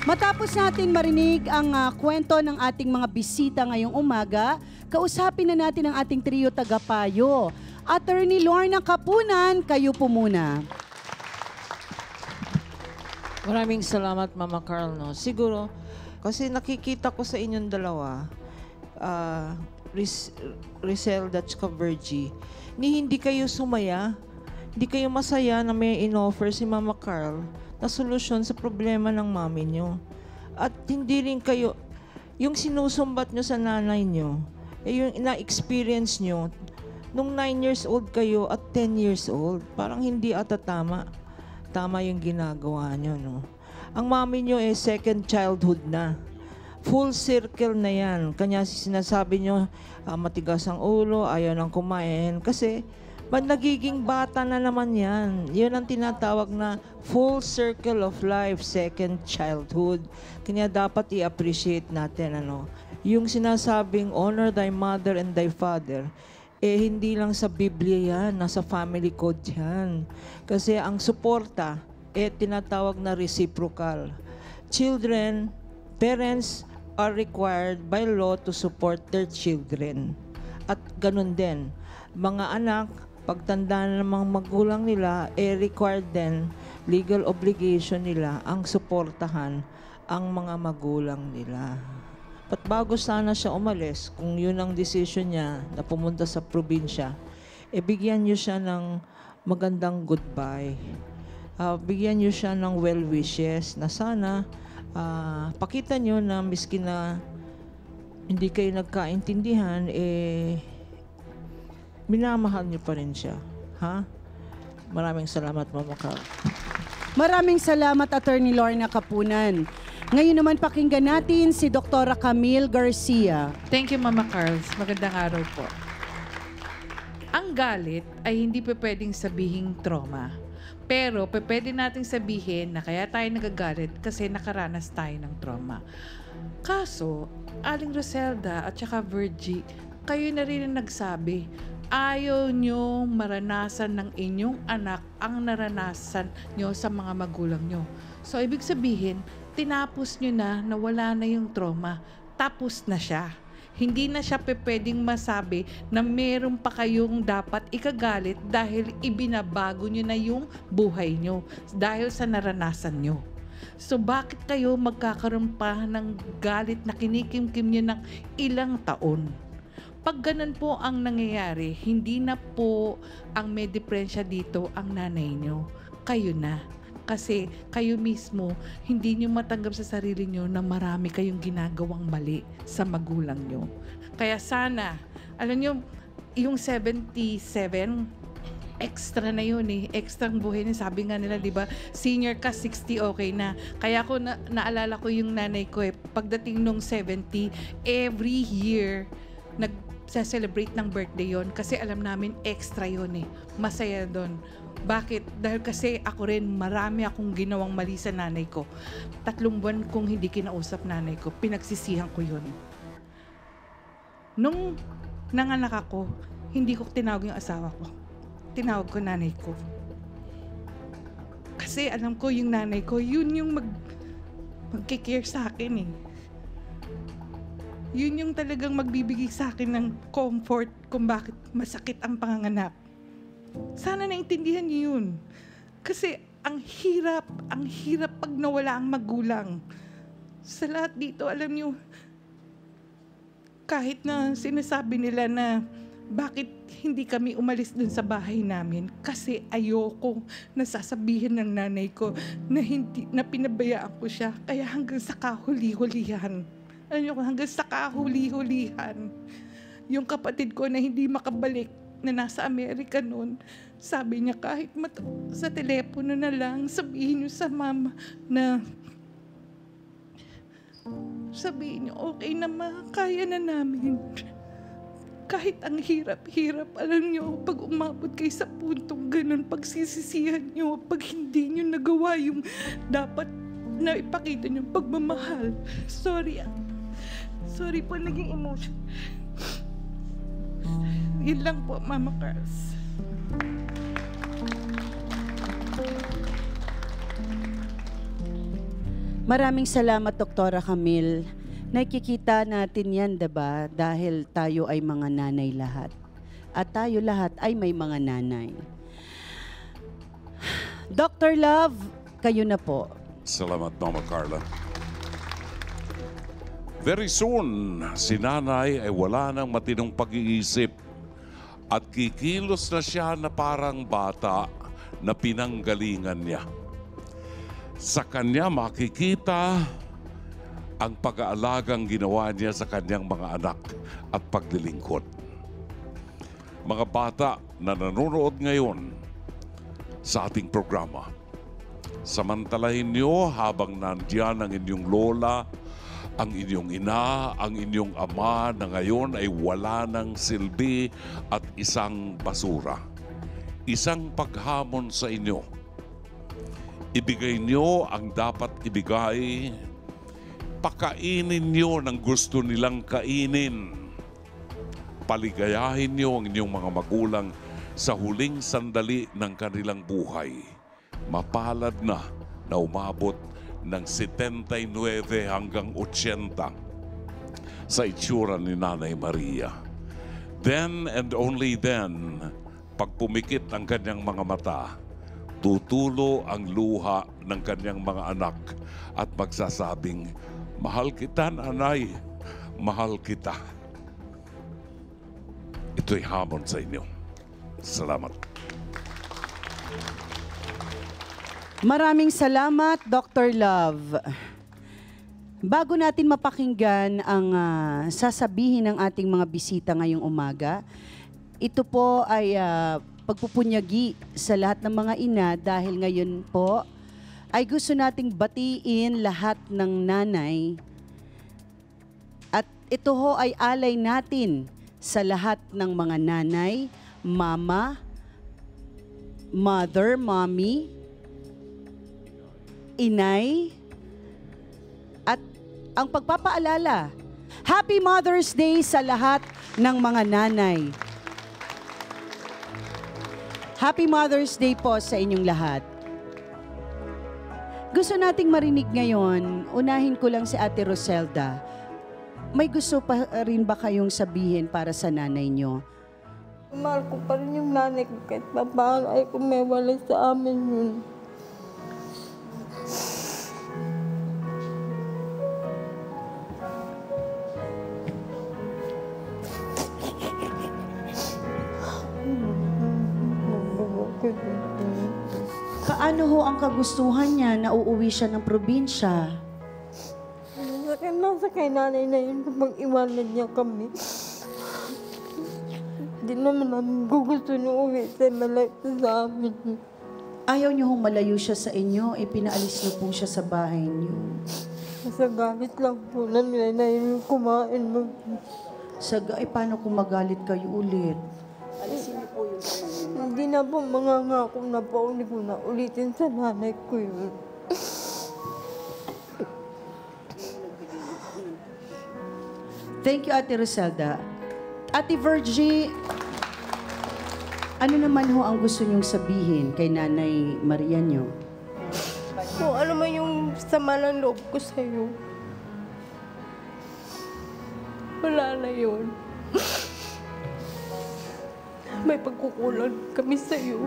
Matapos natin marinig ang kwento ng ating mga bisita ngayong umaga, kausapin na natin ang ating trio tagapayo. Attorney Lorna Kapunan, kayo po muna. Maraming salamat, Mama Carl. No? Siguro, kasi nakikita ko sa inyong dalawa, Rizelda at Virgie, hindi kayo sumaya, hindi kayo masaya na may in-offer si Mama Carl na solusyon sa problema ng mami nyo. At hindi rin kayo, yung sinusumbat nyo sa nanay nyo, yung na-experience nyo, nung 9 years old kayo at 10 years old, parang hindi ata tama. Tama yung ginagawa nyo, no? Ang mami nyo second childhood na. Full circle na yan. Kanya sinasabi nyo, matigas ang ulo, ayaw nang kumain. Kasi, nagiging bata na naman yan. Yun ang tinatawag na full circle of life, second childhood. Kanya dapat i-appreciate natin, ano? Yung sinasabing, honor thy mother and thy father, hindi lang sa Biblia yan, nasa family code yan. Kasi ang suporta, tinatawag na reciprocal. Children, parents are required by law to support their children. At ganun din, mga anak, pagtanda na ng mga magulang nila, required din, legal obligation nila ang suportahan ang mga magulang nila. At bago sana siya umalis, kung yun ang decision niya na pumunta sa probinsya, bigyan niyo siya ng magandang goodbye. Bigyan niyo siya ng well wishes na sana pakita niyo na miski na hindi kayo nagkaintindihan, minamahal niyo pa rin siya. Ha? Maraming salamat, Mama Carl. Maraming salamat, Attorney Lorna Kapunan. Ngayon naman pakinggan natin si Dr. Camille Garcia. Thank you, Mama Carls. Magandang araw po. Ang galit ay hindi pwedeng sabihing trauma. Pero pwede nating sabihin na kaya tayo nagagalit kasi nakaranas tayo ng trauma. Kaso, Aling Rizelda at saka Virgie, kayo na rin ang nagsabi, ayaw nyo maranasan ng inyong anak ang naranasan nyo sa mga magulang nyo. So, ibig sabihin, tinapos nyo na wala na yung trauma. Tapos na siya. Hindi na siya pwedeng masabi na meron pa kayong dapat ikagalit dahil ibinabago nyo na yung buhay nyo dahil sa naranasan nyo. So bakit kayo magkakaroon pa ng galit na kinikimkim nyo ng ilang taon? Pag ganun po ang nangyayari, hindi na po ang may diferensya dito ang nanay nyo. Kayo na. Kasi kayo mismo, hindi nyo matanggap sa sarili nyo na marami kayong ginagawang mali sa magulang nyo. Kaya sana, alam nyo, yung 77, extra na yun eh. Extra ang buhay niya. Sabi nga nila, di ba, senior ka, 60, okay na. Kaya ako, naalala ko yung nanay ko pagdating nung 70, every year, nag-celebrate ng birthday yon kasi alam namin extra yon eh. Masaya doon. Bakit? Dahil kasi ako rin, marami akong ginawang mali sa nanay ko. 3 buwan kong hindi kinausap nanay ko, pinagsisihan ko yun. Nung nanganak ako, hindi ko tinawag yung asawa ko. Tinawag ko nanay ko. Kasi alam ko yung nanay ko, yun yung magkikare sa akin eh. Yun yung talagang magbibigay sa akin ng comfort kung bakit masakit ang panganganak. Sana naintindihan niyo yun. Kasi ang hirap pag nawala ang magulang. Sa lahat dito, alam niyo, kahit na sinasabi nila na bakit hindi kami umalis dun sa bahay namin, kasi ayoko nasasabihin ng nanay ko na pinabayaan ko siya. Kaya hanggang sa kahuli-hulihan. Alam niyo, hanggang sa kahuli-hulihan. Yung kapatid ko na hindi makabalik, na nasa Amerika noon, sabi niya kahit sa telepono na lang, sabihin niyo sa mama na sabihin niyo, okay na ma, kaya na namin. Kahit ang hirap-hirap, alam niyo, pag umabot kayo sa puntong ganun, pagsisisihan niyo, pag hindi niyo nagawa yung dapat na ipakita niyo pagmamahal. Sorry po, naging emotion. Yun lang po, Mama Carls. Maraming salamat, Doktora Camille. Nakikita natin yan, diba? Dahil tayo ay mga nanay lahat. At tayo lahat ay may mga nanay. Dr. Love, kayo na po. Salamat, Mama Carla. Very soon, si nanay ay wala ng matinong pag-iisip at kikilos na siya na parang bata na pinanggalingan niya. Sa kanya makikita ang pag-aalagang ginawa niya sa kanyang mga anak at paglilingkod. Mga bata na nanonood ngayon sa ating programa, samantalahin niyo habang nandiyan ang inyong lola, ang inyong ina, ang inyong ama na ngayon ay wala ng silbi at isang basura. Isang paghamon sa inyo. Ibigay niyo ang dapat ibigay. Pakainin niyo ng gusto nilang kainin. Paligayahin niyo ang inyong mga magulang sa huling sandali ng kanilang buhay. Mapalad na umabot ng 79 hanggang 80 sa itsura ni Nanay Maria. Then and only then, pag pumikit ang kanyang mga mata, tutulo ang luha ng kanyang mga anak at magsasabing, "Mahal kita, nanay, mahal kita." Ito'y hamon sa inyo. Salamat. Maraming salamat, Dr. Love. Bago natin mapakinggan ang sasabihin ng ating mga bisita ngayong umaga, ito po ay pagpupunyagi sa lahat ng mga ina dahil ngayon po ay gusto nating batiin lahat ng nanay. At ito ho ay alay natin sa lahat ng mga nanay, mama, mother, mommy, inay, at ang pagpapaalala, Happy Mother's Day sa lahat ng mga nanay. Happy Mother's Day po sa inyong lahat. Gusto nating marinig ngayon, unahin ko lang si Ate Roselda. May gusto pa rin ba kayong sabihin para sa nanay nyo? Mahal ko pa rin yung nanay ko kahit paano ay kumewala sa amin yun. Kaano ho ang kagustuhan niya na uuwi siya ng probinsya? Nasa kay nanay na yun kapag iwanan niya kami. Hindi naman namin gusto na uwi sa malayo sa amin. Ayaw niyo hong malayo siya sa inyo, pinaalis niyo po siya sa bahay niyo. Sa galit lang po na nila na yun kumain mo. Paano kung magalit kayo ulit? Hindi na po mangangako na po, hindi ko na ulitin sa nanay ko yun. Thank you, Ate Roselda. Ate Virgie, ano naman ho ang gusto niyong sabihin kay Nanay Maria niyo? Kung ano man yung sama ng loob ko sa'yo, wala na yun. May pagkukulang kami sa'yo.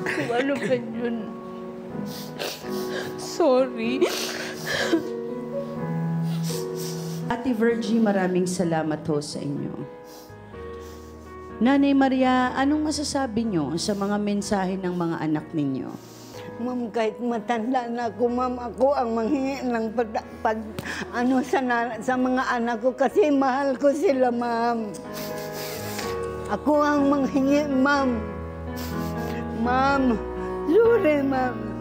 Kung ano ba yun, sorry. Ate Virgie, maraming salamat ho sa inyo. Nanay Maria, anong masasabi niyo sa mga mensahe ng mga anak ninyo? Ma'am, kahit matanda na ako, ma'am, ako ang manghingi ng sa mga anak ko kasi mahal ko sila, ma'am. Ako ang manghingi, ma'am. Ma'am, sorry, ma'am.